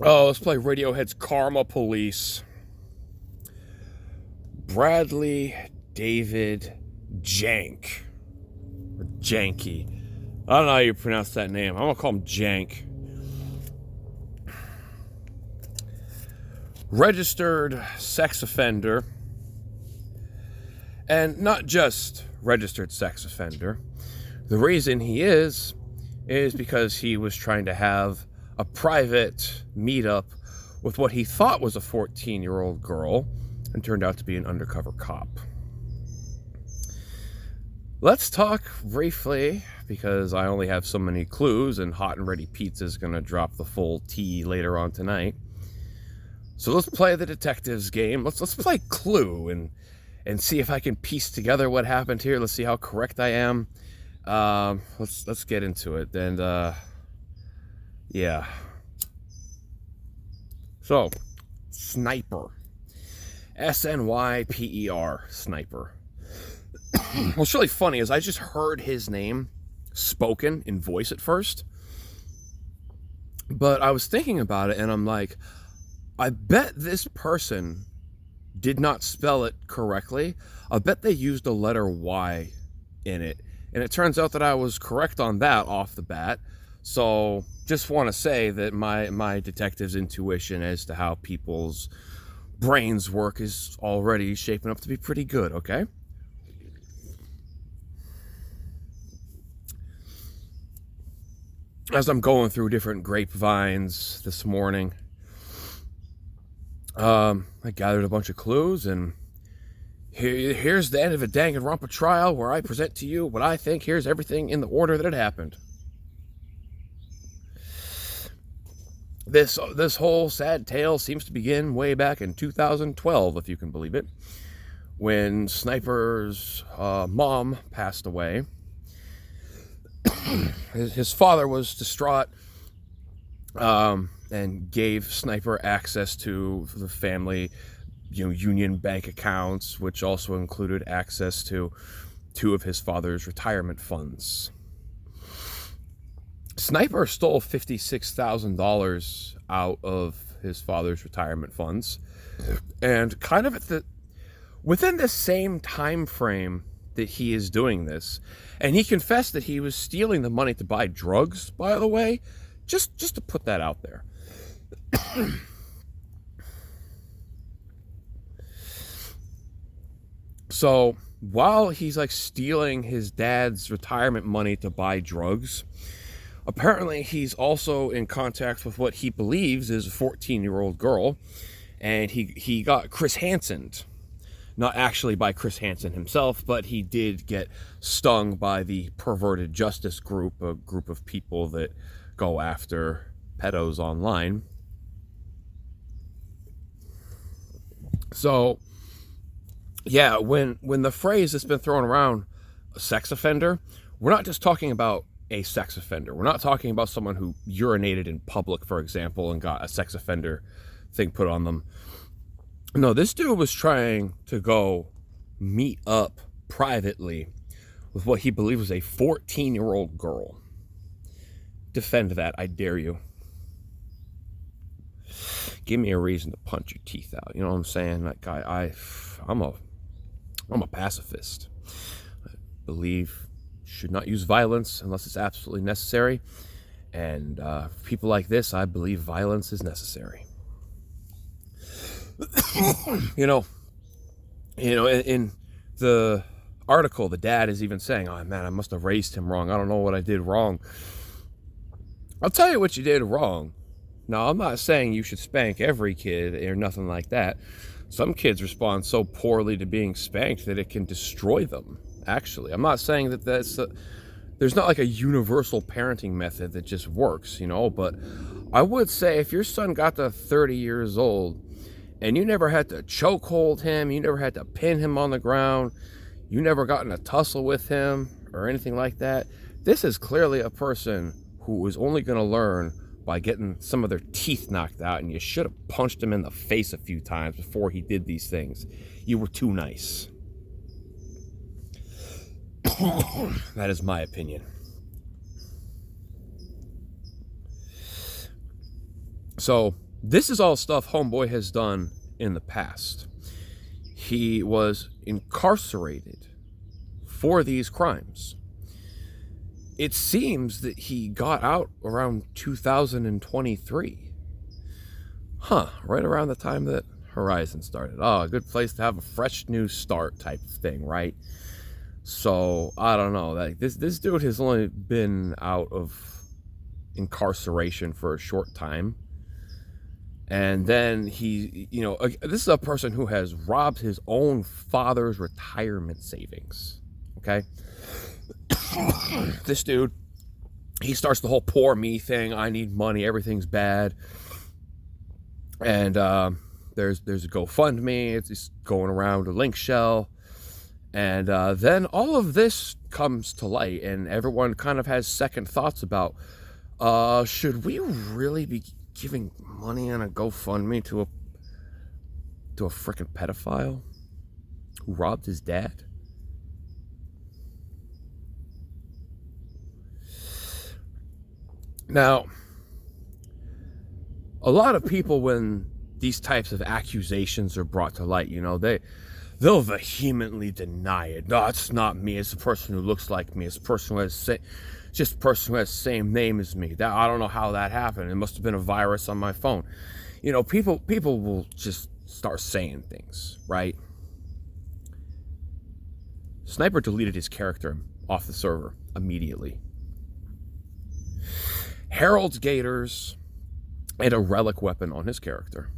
Oh, let's play Radiohead's Karma Police. Bradley David Jank. Or Janky. I don't know how you pronounce that name. I'm going to call him Jank. Registered sex offender. And not just registered sex offender. The reason he is because he was trying to have a private meetup with what he thought was a 14-year-old girl and turned out to be an undercover cop. Let's talk briefly, because I only have so many clues and Hot and Ready Pizza is going to drop the full tea later on tonight. So let's play the detectives game. Let's play Clue and see if I can piece together what happened here. Let's see how correct I am. Let's get into it. And yeah. So, Snyper. Snyper. Snyper. What's really funny is I just heard his name spoken in voice at first. But I was thinking about it and I'm like, I bet this person did not spell it correctly. I bet they used a letter Y in it. And it turns out that I was correct on that off the bat. So just want to say that my detective's intuition as to how people's brains work is already shaping up to be pretty good, okay? As I'm going through different grapevines this morning, I gathered a bunch of clues, and here's the end of a Danganronpa trial where I present to you what I think. Here's everything in the order that it happened. This whole sad tale seems to begin way back in 2012, if you can believe it, when Sniper's mom passed away. His father was distraught and gave Sniper access to the family, union bank accounts, which also included access to two of his father's retirement funds. Sniper stole $56,000 out of his father's retirement funds, and kind of within the same time frame that he is doing this, and he confessed that he was stealing the money to buy drugs, by the way, just to put that out there. So while he's like stealing his dad's retirement money to buy drugs, apparently he's also in contact with what he believes is a 14-year-old girl, and he got Chris Hansened. Not actually by Chris Hansen himself, but he did get stung by the Perverted Justice Group, a group of people that go after pedos online. So, yeah, when the phrase that's been thrown around, a sex offender, we're not just talking about a sex offender. We're not talking about someone who urinated in public, for example, and got a sex offender thing put on them. No, this dude was trying to go meet up privately with what he believed was a 14-year-old girl. Defend that, I dare you. Give me a reason to punch your teeth out. You know what I'm saying? Like I'm a pacifist. I believe should not use violence unless it's absolutely necessary. And for people like this, I believe violence is necessary. In the article, the dad is even saying, "Oh man, I must have raised him wrong. I don't know what I did wrong." I'll tell you what you did wrong. Now, I'm not saying you should spank every kid or nothing like that. Some kids respond so poorly to being spanked that it can destroy them, actually. I'm not saying that there's not like a universal parenting method that just works, but I would say if your son got to 30 years old and you never had to chokehold him, you never had to pin him on the ground, you never got in a tussle with him or anything like that, this is clearly a person who is only going to learn by getting some of their teeth knocked out, and you should have punched him in the face a few times before he did these things. You were too nice. That is my opinion. So, This is all stuff Homeboy has done in the past. He was incarcerated for these crimes. It seems that he got out around 2023. Right around the time that Horizon started. Oh, a good place to have a fresh new start type thing, right? So, I don't know. Like this dude has only been out of incarceration for a short time. And then he, this is a person who has robbed his own father's retirement savings. Okay? This dude, he starts the whole poor me thing. I need money. Everything's bad. And there's a GoFundMe. It's going around a link shell. And then all of this comes to light, and everyone kind of has second thoughts about, should we really be giving money on a GoFundMe to a freaking pedophile who robbed his dad? Now, a lot of people, when these types of accusations are brought to light, they'll vehemently deny it. No, it's not me. It's a person who looks like me. It's a person who has just a person who has the same name as me. That I don't know how that happened. It must have been a virus on my phone. People will just start saying things, right? Snyper deleted his character off the server immediately. Harold's Gators and a relic weapon on his character.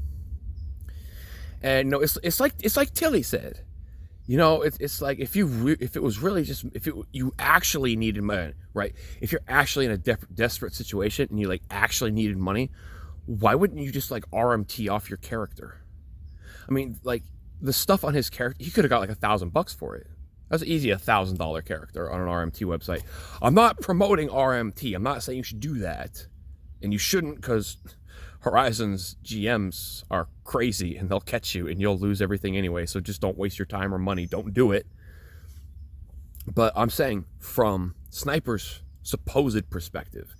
And it's like Tilly said, it's like if it was really just you actually needed money, right? If you're actually in a desperate situation and you like actually needed money, why wouldn't you just like RMT off your character? I mean, like the stuff on his character, he could have got like $1,000 for it. That's easy, $1,000 character on an RMT website. I'm not promoting RMT. I'm not saying you should do that, and you shouldn't, because Horizon's GMs are crazy and they'll catch you and you'll lose everything anyway. So just don't waste your time or money. Don't do it. But I'm saying from Sniper's supposed perspective,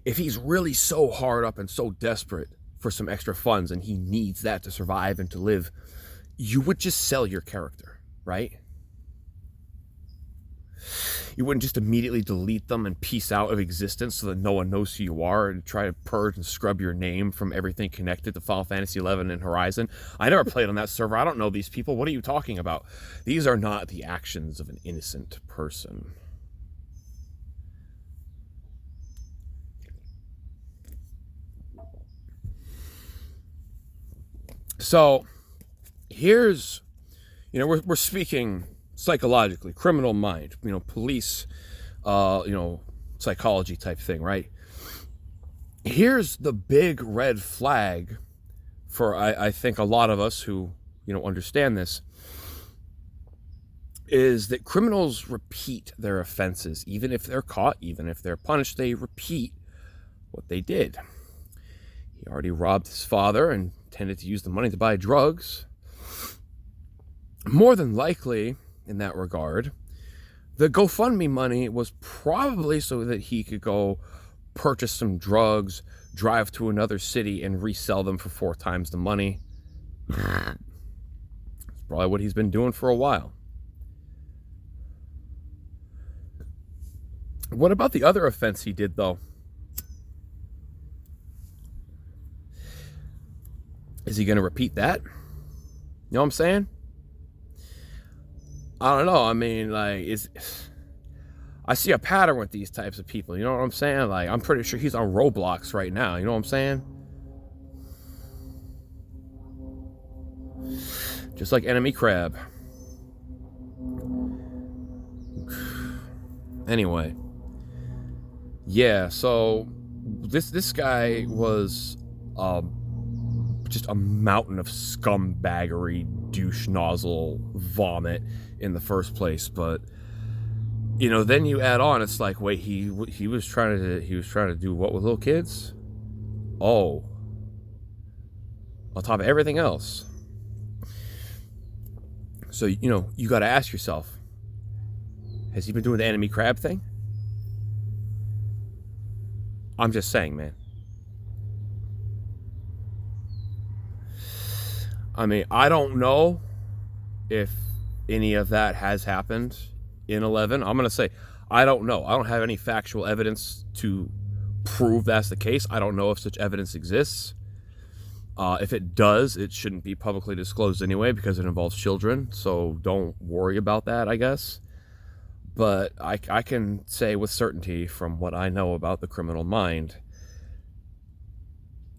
if he's really so hard up and so desperate for some extra funds and he needs that to survive and to live, you would just sell your character, right? You wouldn't just immediately delete them and peace out of existence so that no one knows who you are and try to purge and scrub your name from everything connected to Final Fantasy XI and Horizon. I never played on that server. I don't know these people. What are you talking about? These are not the actions of an innocent person. So here's, we're speaking psychologically, criminal mind, police, psychology type thing, right? Here's the big red flag for, I think, a lot of us who, understand this, is that criminals repeat their offenses. Even if they're caught, even if they're punished, they repeat what they did. He already robbed his father and intended to use the money to buy drugs. More than likely, in that regard, the GoFundMe money was probably so that he could go purchase some drugs, drive to another city, and resell them for 4 times the money. That's probably what he's been doing for a while. What about the other offense he did, though? Is he going to repeat that? You know what I'm saying? I don't know. I mean, like, I see a pattern with these types of people. You know what I'm saying? Like, I'm pretty sure he's on Roblox right now. You know what I'm saying? Just like Enemy Crab. Anyway. Yeah, so this guy was just a mountain of scumbaggery, douche nozzle, vomit in the first place. But then you add on, it's like, wait, he was trying to do what with little kids? Oh, on top of everything else. So you got to ask yourself, has he been doing the Enemy Crab thing? I'm just saying, man. I mean, I don't know if any of that has happened in 11. I'm going to say, I don't know. I don't have any factual evidence to prove that's the case. I don't know if such evidence exists. If it does, it shouldn't be publicly disclosed anyway because it involves children. So don't worry about that, I guess. But I can say with certainty from what I know about the criminal mind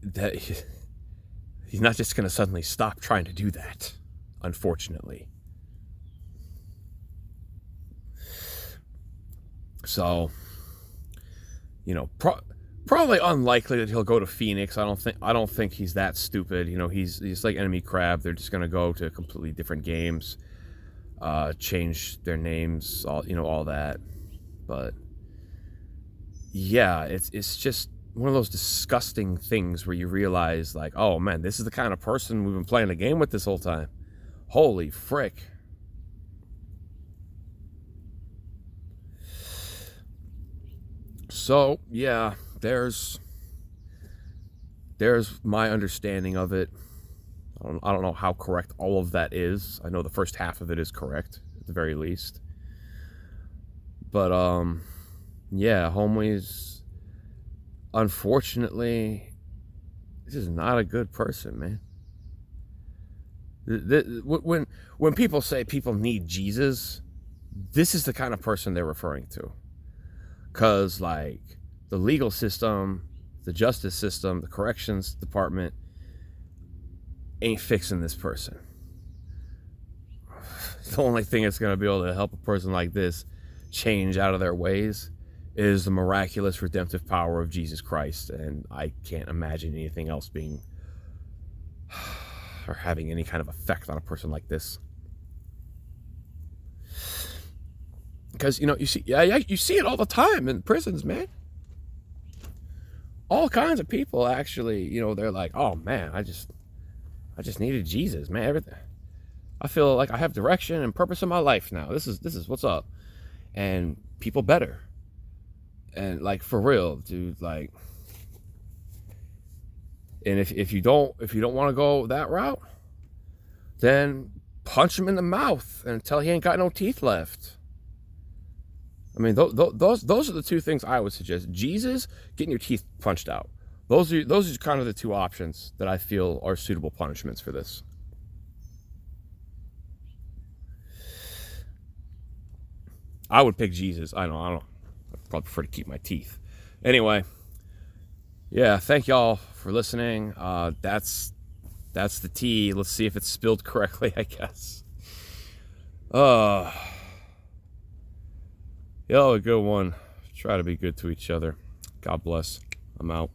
that he's not just going to suddenly stop trying to do that, unfortunately. So, you know, probably unlikely that he'll go to Phoenix. I don't think he's that stupid. You know, he's like Enemy Crab. They're just gonna go to completely different games, change their names, all that. But yeah, it's just one of those disgusting things where you realize, like, oh man, this is the kind of person we've been playing a game with this whole time. Holy frick. So yeah, there's my understanding of it. I don't know how correct all of that is. I know the first half of it is correct at the very least. But yeah, homies, unfortunately, this is not a good person, man. When people say people need Jesus, this is the kind of person they're referring to. Because, like, the legal system, the justice system, the corrections department ain't fixing this person. The only thing that's going to be able to help a person like this change out of their ways is the miraculous redemptive power of Jesus Christ. And I can't imagine anything else being or having any kind of effect on a person like this. Because, you know, you see it all the time in prisons, man. All kinds of people actually, you know, they're like, oh man, I just needed Jesus, man. Everything. I feel like I have direction and purpose in my life now. This is what's up. And people better. And like, for real, dude, like, and if you don't want to go that route, then punch him in the mouth until he ain't got no teeth left. I mean, those are the two things I would suggest. Jesus, getting your teeth punched out. Those are kind of the two options that I feel are suitable punishments for this. I would pick Jesus. I don't. I'd probably prefer to keep my teeth. Anyway, yeah. Thank y'all for listening. That's the tea. Let's see if it's spilled correctly, I guess. Y'all have a good one. Try to be good to each other. God bless. I'm out.